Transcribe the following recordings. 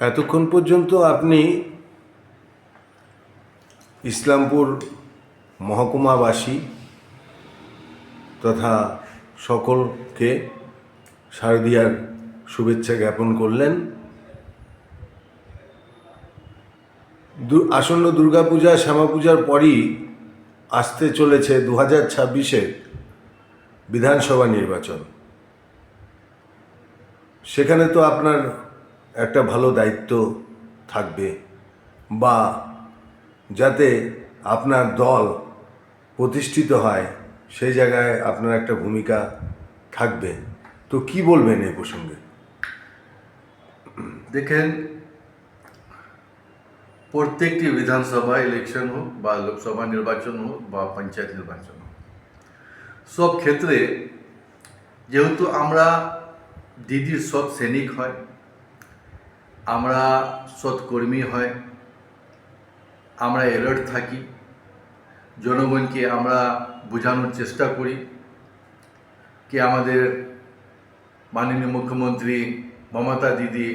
এতক্ষণ পর্যন্ত আপনি ইসলামপুর মহকুমাবাসী তথা সকলকে শারদীয়ার শুভেচ্ছা জ্ঞাপন করলেন। আসন্ন দুর্গাপূজা শ্যামাপূজার পরই আসতে চলেছে 2026-এর বিধানসভা নির্বাচন। সেখানে তো আপনার একটা ভালো দায়িত্ব থাকবে, বা যাতে আপনার দল প্রতিষ্ঠিত হয় সেই জায়গায় আপনার একটা ভূমিকা থাকবে। তো কি বলবেন এই প্রসঙ্গে? দেখেন, প্রত্যেকটি বিধানসভা ইলেকশন হোক বা লোকসভা নির্বাচন হোক বা পঞ্চায়েত নির্বাচন হোক, সব ক্ষেত্রে যেহেতু আমরা দিদির সৎ সৈনিক হয়, আমরা সৎ কর্মী হয়, আমরা অ্যালার্ট থাকি, জনগণকে আমরা বোঝানোর চেষ্টা করি কি আমাদের মাননীয় মুখ্যমন্ত্রী মমতা দিদি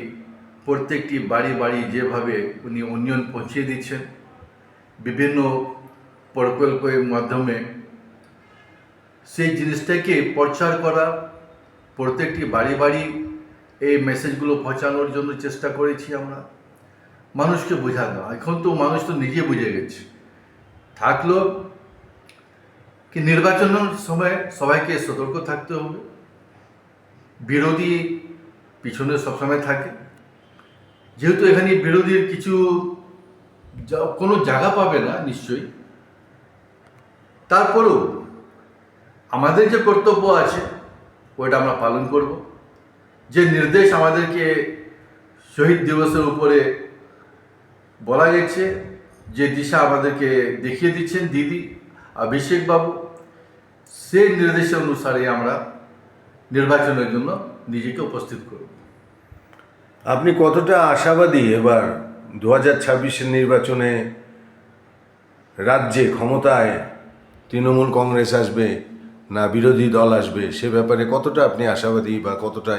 প্রত্যেকটি বাড়ি বাড়ি যেভাবে উনি উন্নয়ন পৌঁছে দিচ্ছেন, বিভিন্ন প্রকল্পের মাধ্যমে সেই জিনিসটাকে প্রচার করা, প্রত্যেকটি বাড়ি বাড়ি এই মেসেজগুলো পৌঁছানোর জন্য চেষ্টা করেছি আমরা, মানুষকে বোঝানো। এখন তো মানুষ তো নিজে বুঝে গেছে, থাকলো কি নির্বাচনের সময় সবাইকে সতর্ক থাকতে হবে। বিরোধী পিছনে সবসময় থাকে, যেহেতু এখানে বিরোধীর কিছু কোনো জায়গা পাবে না নিশ্চয়ই, তারপরেও আমাদের যে কর্তব্য আছে ওইটা আমরা পালন করব। যে নির্দেশ আমাদেরকে শহীদ দিবসের উপরে বলা গেছে, যে দিশা আমাদেরকে দেখিয়ে দিচ্ছেন দিদি অভিষেক বাবু, সেই নির্দেশের অনুসারে আমরা নির্বাচনের জন্য নিজেকে উপস্থিত করব। আপনি কতটা আশাবাদী এবার 2026-এর নির্বাচনে রাজ্যে ক্ষমতায় তৃণমূল কংগ্রেস আসবে না বিরোধী দল আসবে, সে ব্যাপারে কতটা আপনি আশাবাদী বা কতটা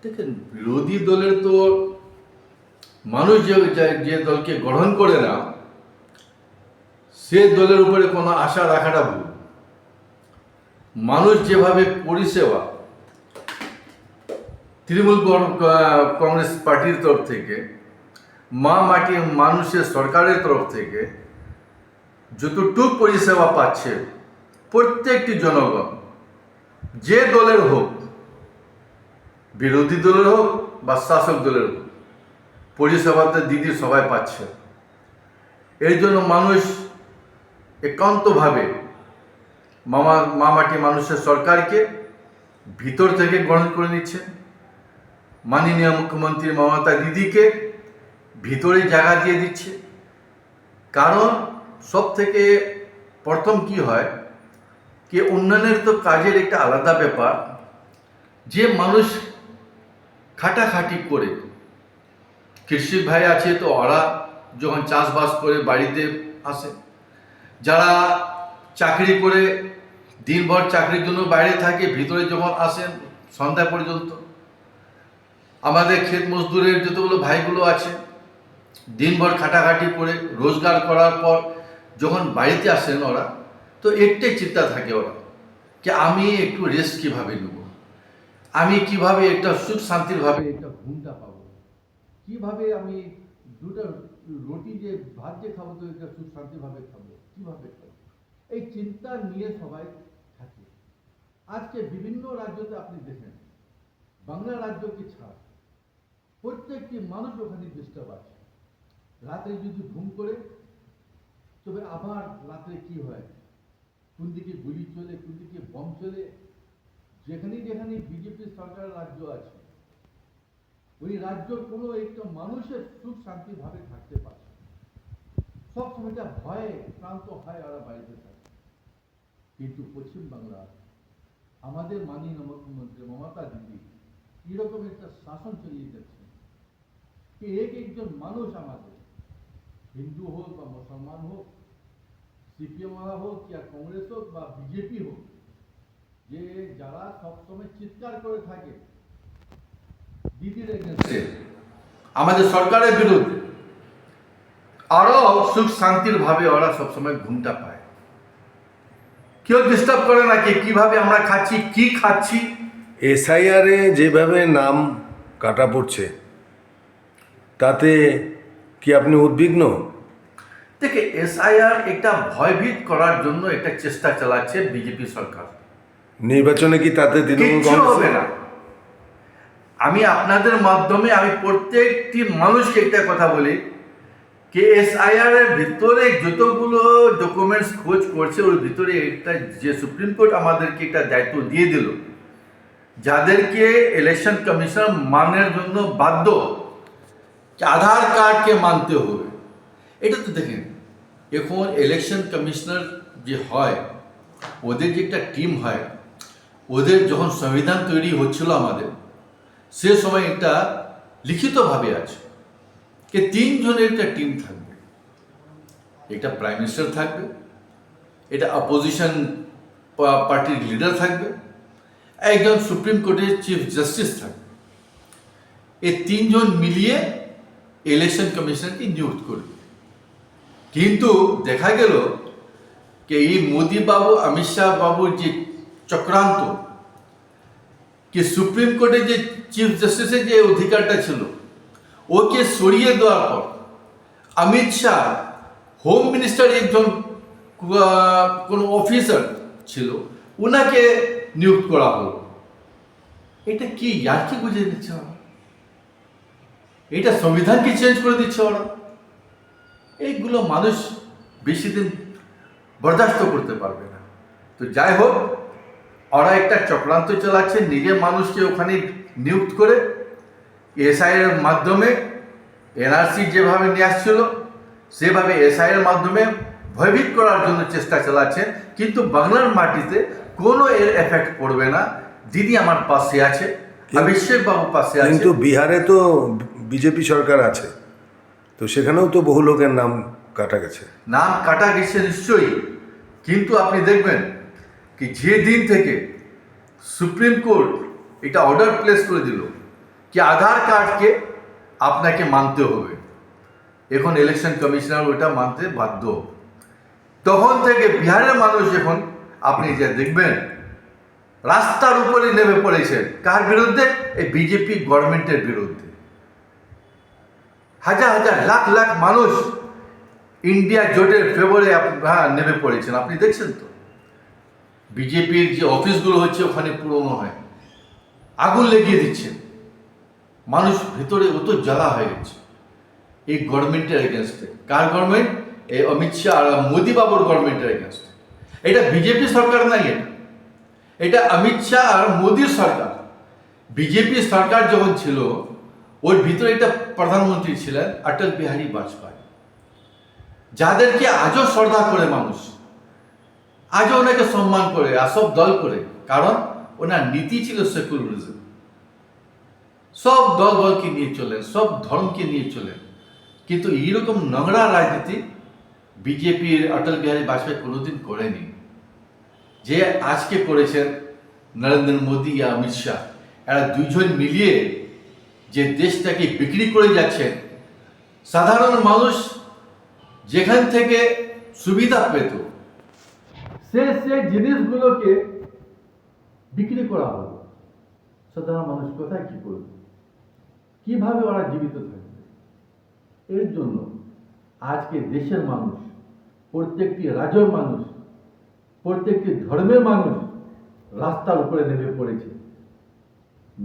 দেখেন, বিরোধী দলের তো মানুষ যে দলকে গ্রহণ করে না, সে দলের উপরে কোনো আশা রাখাটা ভুল। মানুষ যেভাবে পরিষেবা তৃণমূল কংগ্রেস পার্টির তরফ থেকে, মা মাটি মানুষের সরকারের তরফ থেকে যতটুক পরিষেবা পাচ্ছে প্রত্যেকটি জনগণ, যে দলের হোক, বিরোধী দলের হোক বা শাসক দলের হোক, পরিষেবাতে দিদি সবাই পাচ্ছে। এর জন্য মানুষ একান্তভাবে মা মাটি মানুষের সরকারকে ভিতর থেকে গ্রহণ করে নিচ্ছে। মাননীয় মুখ্যমন্ত্রী মমতা দিদিকে ভিতরে জায়গা দিয়ে দিচ্ছে। কারণ সব থেকে প্রথম কি হয় কি, উন্নয়নের তো কাজের একটা আলাদা ব্যাপার, যে মানুষ খাটাখাটি করে, কৃষি ভাই আছে তো ওরা যখন চাষবাস করে বাড়িতে আসে, যারা চাকরি করে দিনভর চাকরির জন্য বাইরে থাকে, ভিতরে যখন আসেন সন্ধ্যা পর্যন্ত, আমাদের ক্ষেত মজদুরের যতগুলো ভাইগুলো আছে দিনভর খাটাখাটি করে রোজগার করার পর যখন বাড়িতে আসেন ওরা, তো একটাই চিন্তা থাকে ওরা যে আমি একটু রেস্ট কীভাবে নেব, আমি কিভাবে একটা সুখ শান্তিরভাবে একটা ঘুমটা পাবো, কিভাবে আমি দুটো রুটি যে ভাত যে খাবো তো একটা সুখ শান্তিভাবে খাবো, কিভাবে খাবো, এই চিন্তা নিয়ে সবাই থাকে। আজকে বিভিন্ন রাজ্যতে আপনি দেখেন, বাংলা রাজ্যকে ছাড় প্রত্যেকটি মানুষ ওখানে ডিস্টার্ব আছে। রাতে যদি ঘুম করে, তবে আবার রাতে কি হয়, কোন দিকে গুলি চলে, কোন দিকে বম চলে। যেখানে যেখানে বিজেপি সরকার রাজ্য আছে, ওই রাজ্যর কোনো একটা মানুষের সুখ শান্তি ভাবে থাকতে পারছে, সব সময়টা ভয়ে ক্লান্ত হয় ওরা বাড়িতে থাকে। কিন্তু পশ্চিম বাংলা আমাদের মাননীয় মুখ্যমন্ত্রী মমতা দিদি এরকম একটা শাসন চালিয়ে যাচ্ছে কি একজন মানুষ আমাদের, হিন্দু হোক বা মুসলমান হোক, সিপিএম হোক या কংগ্রেস হোক বা বিজেপি হোক, যে যারা সবসময় চিৎকার করে থাকে দিদির এগেন্স্টে, আমাদের সরকারের বিরুদ্ধে, আরও সুখ শান্তির ভাবে ওরা সবসময় ঘুমটা পায়। কেউ ডিস্টার্ব করে না কি কিভাবে আমরা খাচ্ছি, কি খাচ্ছি। এসআইআরে যেভাবে নাম কাটা পড়ছে তাতে কি আপনি উদ্বিগ্ন? দেখে এসআইআর একটা ভয়ভীত করার জন্য একটা চেষ্টা চালাচ্ছে বিজেপি সরকার। নির্বাচনে কি তাতে তৃণমূল কিচ্ছু হবে কংগ্রেস না। আমি আপনাদের মাধ্যমে আমি প্রত্যেকটি মানুষকে একটা কথা বলি যে এসআইআর এর ভিতরে যতগুলো ডকুমেন্টস খোঁজ করছে ওর ভিতরে একটা যে সুপ্রিম কোর্ট আমাদেরকে একটা দায়িত্ব দিয়ে দিল, যাদেরকে ইলেকশন কমিশন মানের জন্য বাধ্য, যে আধার কার্ডকে মানতে হবে। এটা তো দেখেন, এখন ইলেকশন কমিশনার যে হয়, ওদের যে একটা টিম হয়, ওদের যখন সংবিধান তৈরি হচ্ছিল আমাদের, সে সময় একটা লিখিতভাবে আছে যে 3 জনের একটা টিম থাকবে। একটা প্রাইম মিনিস্টার থাকবে, এটা অপোজিশন পার্টির লিডার থাকবে, একজন সুপ্রিম কোর্টের চিফ জাস্টিস থাকবে। এই 3 জন মিলিয়ে ইলেকশন কমিশনকে নিযুক্ত করবে। কিন্তু দেখা গেল যে এই মোদি বাবু, অমিত শাহ বাবুর যে চক্রান্ত, कि সুপ্রিম কোর্টে যে চিফ জাস্টিসের যে অধিকারটা ছিল ওকে সরিয়ে দেওয়ার পর অমিত শাহ হোম মিনিস্টার একজন কোন অফিসার ছিল ওনাকে নিযুক্ত করা হলো। এটা কি ইয়ার্কি বুঝিয়ে দিচ্ছে ওরা? এটা সংবিধানকে চেঞ্জ করে দিচ্ছে ওরা। এইগুলো মানুষ বেশি দিন বরদাস্ত করতে পারবে না। তো যাই হোক, ওরা একটা চক্রান্ত চালাচ্ছে নিজের মানুষকে ওখানে নিযুক্ত করে এসআইয়ের মাধ্যমে। এনআরসি যেভাবে নিয়ে আসছিল সেভাবে এসআইয়ের মাধ্যমে ভয়ভীত করার জন্য চেষ্টা চালাচ্ছে, কিন্তু বাংলার মাটিতে কোনো এর এফেক্ট পড়বে না। দিদি আমার পাশে আছে, অভিষেক বাবু পাশে আছে। কিন্তু বিহারে তো বিজেপি সরকার আছে, তো সেখানেও তো বহু লোকের নাম কাটা গেছে। নাম কাটা গেছে নিশ্চয়ই, কিন্তু আপনি দেখবেন কি যে দিন থেকে সুপ্রিম কোর্ট এটা অর্ডার প্লেস করে দিল কি আধার কার্ডকে আপনাকে মানতে হবে, এখন ইলেকশন কমিশনার ওটা মানতে বাধ্য, তখন থেকে বিহারের মানুষ এখন আপনি যে দেখবেন রাস্তার উপরে নেমে পড়েছেন। কার বিরুদ্ধে? এই বিজেপি গভর্নমেন্টের বিরুদ্ধে। হাজার হাজার লাখ লাখ মানুষ ইন্ডিয়া জোটের ফেভারে নেমে পড়েছেন। আপনি দেখছেন তো বিজেপির যে অফিসগুলো হচ্ছে ওখানে পুরনো হয়, আগুন লেগিয়ে দিচ্ছেন। মানুষ ভিতরে অত জ্বালা হয়ে গেছে এই গভর্নমেন্টের এগেনস্টে। কার গভর্নমেন্ট? এই অমিত শাহ আর মোদি বাবুর গভর্নমেন্টের এগেনস্টে। এটা বিজেপি সরকার নাই, এটা অমিত শাহ আর মোদির সরকার। বিজেপি সরকার যখন ছিল ওর ভিতরে একটা প্রধানমন্ত্রী ছিলেন অটল বিহারী বাজপেয়ী, যাদেরকে আজও শ্রদ্ধা করে মানুষ, আজও ওনাকে সম্মান করে, আসব দল করে। কারণ ওনার নীতি ছিল সেকুলারিজম। সব দলকে নিয়ে চলেন, সব ধর্মকে নিয়ে চলেন। কিন্তু এইরকম নোংরা রাজনীতি বিজেপির অটল বিহারী বাজপেয়ী কোনোদিন করেনি। যে আজকে করেছেন নরেন্দ্র মোদী আর অমিত শাহ, এরা দুইজন মিলিয়ে যে দেশটাকে বিক্রি করে যাচ্ছেন। সাধারণ মানুষ যেখান থেকে সুবিধা পেত সে জিনিসগুলোকে বিক্রি করা হলো। সাধারণ মানুষ কোথায় কি করবে, কিভাবে ওরা জীবিত থাকবে? এর জন্য আজকে দেশের মানুষ, প্রত্যেকটি রাজ্যের মানুষ, প্রত্যেকটি ধর্মের মানুষ রাস্তার উপরে নেমে পড়েছে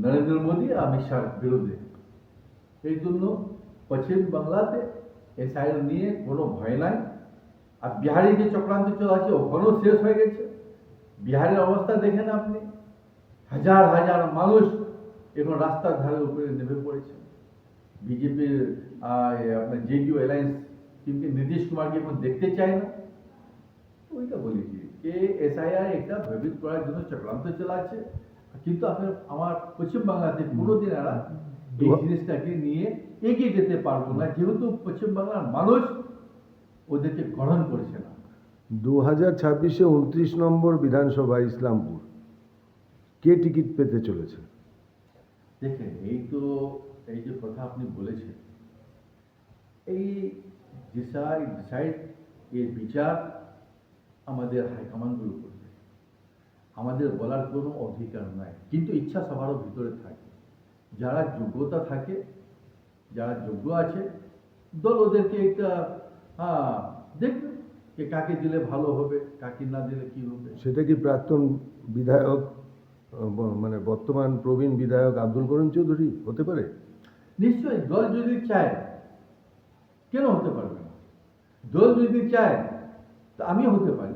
নরেন্দ্র মোদী আর অমিত শাহর বিরুদ্ধে। এই জন্য পশ্চিম বাংলাতে এসআইআর নিয়ে কোনো ভয় নাই। আর বিহারে যে চক্রান্ত চলাচ্ছে ওখানেও শেষ হয়ে গেছে। বিহারের অবস্থা দেখেন আপনি, হাজার হাজার মানুষ এখন রাস্তার ধারে উপরে নেমে পড়েছে। বিজেপির আপনার জেডিইউ অ্যালায়েন্স কিন্তু নীতিশ কুমারকে এখন দেখতে চায় না। ওইটা বলেছি যে এসআইআর একটা ভয়ভীত করার জন্য চক্রান্ত চালাচ্ছে, কিন্তু আপনার আমার পশ্চিমবাংলাতে কোনোদিন এরা এই জিনিসটাকে নিয়ে এগিয়ে যেতে পারবো না, যেহেতু পশ্চিমবাংলার মানুষ ওদেরকে গ্রহণ করছে না। 2026-এ 29 নম্বর বিধানসভা ইসলামপুর, কে টিকিট পেতে চলেছে? দেখেন এই তো এই যে কথা আপনি বলেছেন, এই ডিসাইড এর বিচার আমাদের হাইকমান্ডগুলো করবে। আমাদের বলার কোনো অধিকার নাই, কিন্তু ইচ্ছা সবারও ভিতরে থাকে। যারা যোগ্যতা থাকে, যারা যোগ্য আছে, দল ওদেরকে একটা দেখবে যে কাকে দিলে ভালো হবে, কাকে না দিলে কি হবে। সেটা কি প্রাক্তন বিধায়ক মানে বর্তমান প্রবীণ বিধায়ক আব্দুল করিম চৌধুরী হতে পারে? নিশ্চয়ই, দল যদি চায় কেন হতে পারবে না? দল যদি চায় তা আমিও হতে পারি।